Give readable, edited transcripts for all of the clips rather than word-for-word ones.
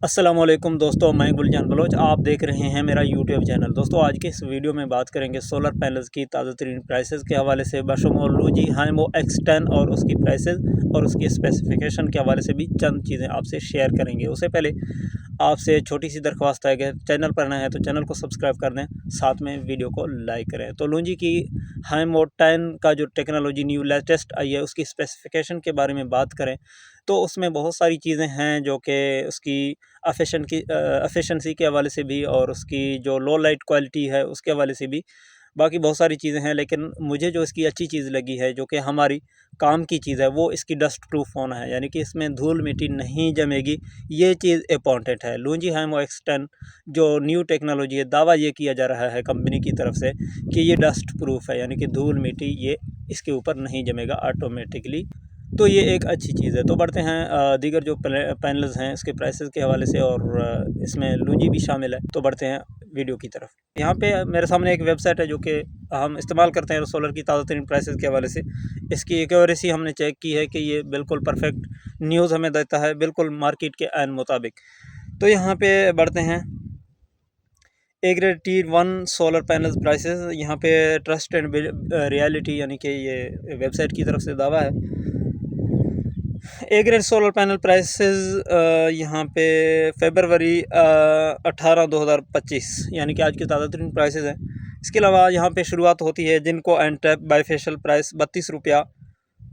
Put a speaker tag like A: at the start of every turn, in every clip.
A: अस्सलामुअलैकुम दोस्तों, मैं गुलजान बलोच। आप देख रहे हैं मेरा यूट्यूब चैनल। दोस्तों, आज के इस वीडियो में बात करेंगे सोलर पैनल्स की ताज़ा तरीन प्राइसेस के हवाले से, बशमूल लूजी हाइमो X10 और उसकी प्राइसेस और उसकी स्पेसिफिकेशन के हवाले से भी चंद चीज़ें आपसे शेयर करेंगे। उससे पहले आपसे छोटी सी दरख्वास्त है कि चैनल पर नए हैं तो चैनल को सब्सक्राइब कर दें, साथ में वीडियो को लाइक करें। तो लूजी की हाइमो 10 का जो टेक्नोलॉजी न्यू लेटेस्ट आई है, उसकी स्पेसिफिकेशन के बारे में बात करें तो उसमें बहुत सारी चीज़ें हैं जो कि उसकी एफिशिएंसी के हवाले से भी और उसकी जो लो लाइट क्वालिटी है उसके हवाले से भी, बाकी बहुत सारी चीज़ें हैं। लेकिन मुझे जो इसकी अच्छी चीज़ लगी है, जो कि हमारी काम की चीज़ है, वो इसकी डस्ट प्रूफ होना है, यानी कि इसमें धूल मिट्टी नहीं जमेगी। ये चीज़ इंपॉर्टेंट है। लूजी हाइमो X10 जो न्यू टेक्नोलॉजी है, दावा ये किया जा रहा है कंपनी की तरफ से कि ये डस्ट प्रूफ है, यानी कि धूल मिट्टी ये इसके ऊपर नहीं जमेगा ऑटोमेटिकली। तो ये एक अच्छी चीज़ है। तो बढ़ते हैं दीगर जो पैनल्स हैं इसके प्राइसेस के हवाले से, और इसमें लूजी भी शामिल है। तो बढ़ते हैं वीडियो की तरफ। यहाँ पे मेरे सामने एक वेबसाइट है जो कि हम इस्तेमाल करते हैं सोलर की ताज़ा तरीन प्राइसेस के हवाले से। इसकी एक्यूरेसी हमने चेक की है कि ये बिल्कुल परफेक्ट न्यूज़ हमें देता है, बिल्कुल मार्केट के ऐन मुताबिक। तो यहाँ पे बढ़ते हैं A grade tier 1 solar panels prices. यहाँ पे ट्रस्ट एंड रियलिटी यानी कि ये वेबसाइट की तरफ से दावा है। A grade solar panel prices यहाँ पे फरवरी 18 2025 यानी कि आज की ताज़ा तरीन प्राइसेस हैं। इसके अलावा यहाँ पे शुरुआत होती है जिनको एनटैप बाईफेशियल प्राइस 32 रुपया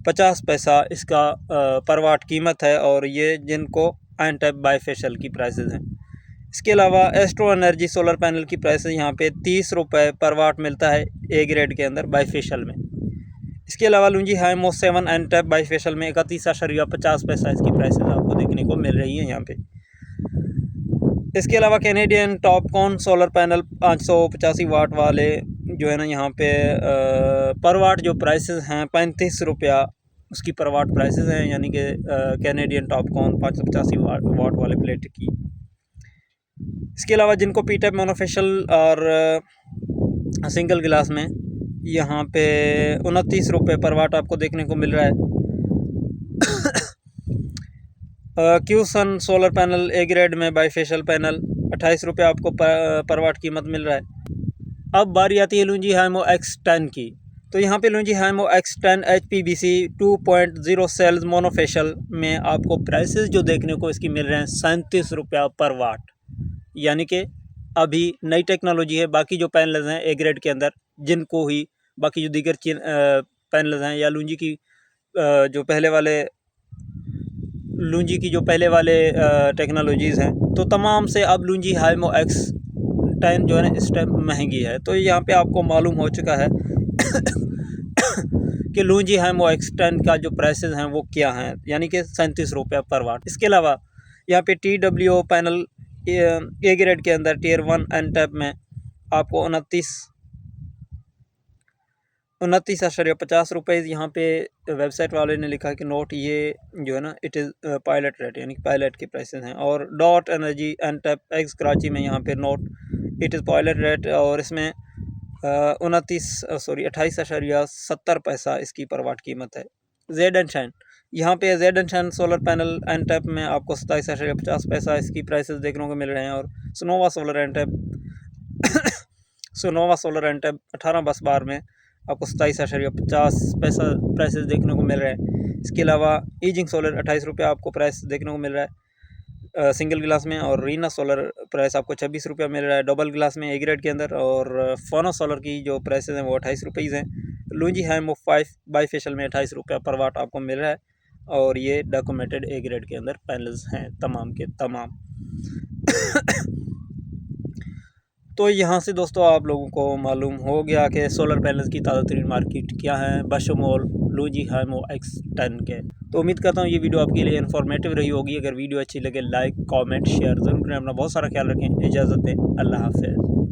A: 50 पैसा इसका पर वाट कीमत है, और ये जिनको एनटैप बाईफेशियल की प्राइसेस हैं। इसके अलावा एस्ट्रो एनर्जी सोलर पैनल की प्राइस यहाँ पे 30 रुपये पर वाट मिलता है ए ग्रेड के अंदर बाईफेशियल में। इसके अलावा लूजी हाइमो 7 एनटैप बाईफेशियल में 31.50 पैसा इसकी प्राइसेस आपको देखने को मिल रही है यहाँ पे। इसके अलावा कैनेडियन टॉपकॉन सोलर पैनल 585 वाट वाले जो है ना, यहाँ पे पर वाट जो प्राइसेस हैं 35 रुपया उसकी पर वाट प्राइसेस हैं, यानी कि कैनेडियन टॉपकॉन 585 वाट वाले प्लेट की। इसके अलावा जिनको पीटैप मोनोफेशियल और सिंगल गिलास में यहाँ पे 29 रुपये पर वाट आपको देखने को मिल रहा है। Question solar panel A grade में बाईफेशियल पैनल 28 रुपये आपको पर वाट कीमत मिल रहा है। अब बारी आती है लूजी हाइमो X10 की। तो यहाँ पे लूजी हाइमो X10 HPBC 2.0 सेल्स मोनोफेशियल में आपको प्राइसेस जो देखने को इसकी मिल रहे हैं 37 रुपया पर वाट, यानी कि अभी नई टेक्नोलॉजी है। बाकी जो पैनल्स हैं ए ग्रेड के अंदर, जिनको ही बाकी जो दीगर पैनल्स हैं या लूजी की जो पहले वाले टेक्नोलॉजीज़ हैं, तो तमाम से अब लूजी हाइमो X10 जो है ना इस टाइम महंगी है। तो यहाँ पे आपको मालूम हो चुका है कि लूजी हाइमो X10 का जो प्राइसेस हैं वो क्या हैं, यानी कि 37 रुपये पर वाट। इसके अलावा यहाँ पे TWO पैनल ए ग्रेड के अंदर टियर 1 एनटैप में आपको 29.50 रुपये यहाँ पे वेबसाइट वाले ने लिखा है कि नोट ये जो है ना इट इज़ पायलट रेट, यानी कि पायलट के प्राइसेस हैं। और डॉट एनर्जी एनटैप एक्स कराची में यहाँ पे note it is pilot rate, और इसमें 28.70 पैसा इसकी पर वाट कीमत है। जेड एंड शाइन यहाँ पे Z and shine solar panel एनटैप में आपको 27.50 पैसा इसकी प्राइसेस देखने को मिल रहे हैं। और सोनोवा सोलर एनटैप 18 बस बार में आपको 27.50 पैसा प्राइसेस देखने को मिल रहे हैं। इसके अलावा ईजिंग सोलर 28 रुपया आपको प्राइस देखने को मिल रहा है सिंगल गिलास में, और रीना सोलर प्राइस आपको 26 रुपया मिल रहा है डबल गिलास में ए ग्रेड के अंदर। और फोनो सोलर की जो प्राइसेस हैं वो 28 रुपये हैं। लूजी हाइमो 5 बाईफेशियल में 28 रुपया पर वाट आपको मिल रहा है, और ये डॉक्यूमेंटेड ए ग्रेड के अंदर पैनल्स हैं तमाम के तमाम। तो यहाँ से दोस्तों आप लोगों को मालूम हो गया कि सोलर पैनल्स की ताज़ा तरीन मार्केट क्या है बशमूल लूजी हाइमो X10 के। तो उम्मीद करता हूँ ये वीडियो आपके लिए इन्फॉर्मेटिव रही होगी। अगर वीडियो अच्छी लगे लाइक कमेंट शेयर ज़रूर करें। अपना बहुत सारा ख्याल रखें। इजाज़त दें। अल्लाह हाफ़िज़।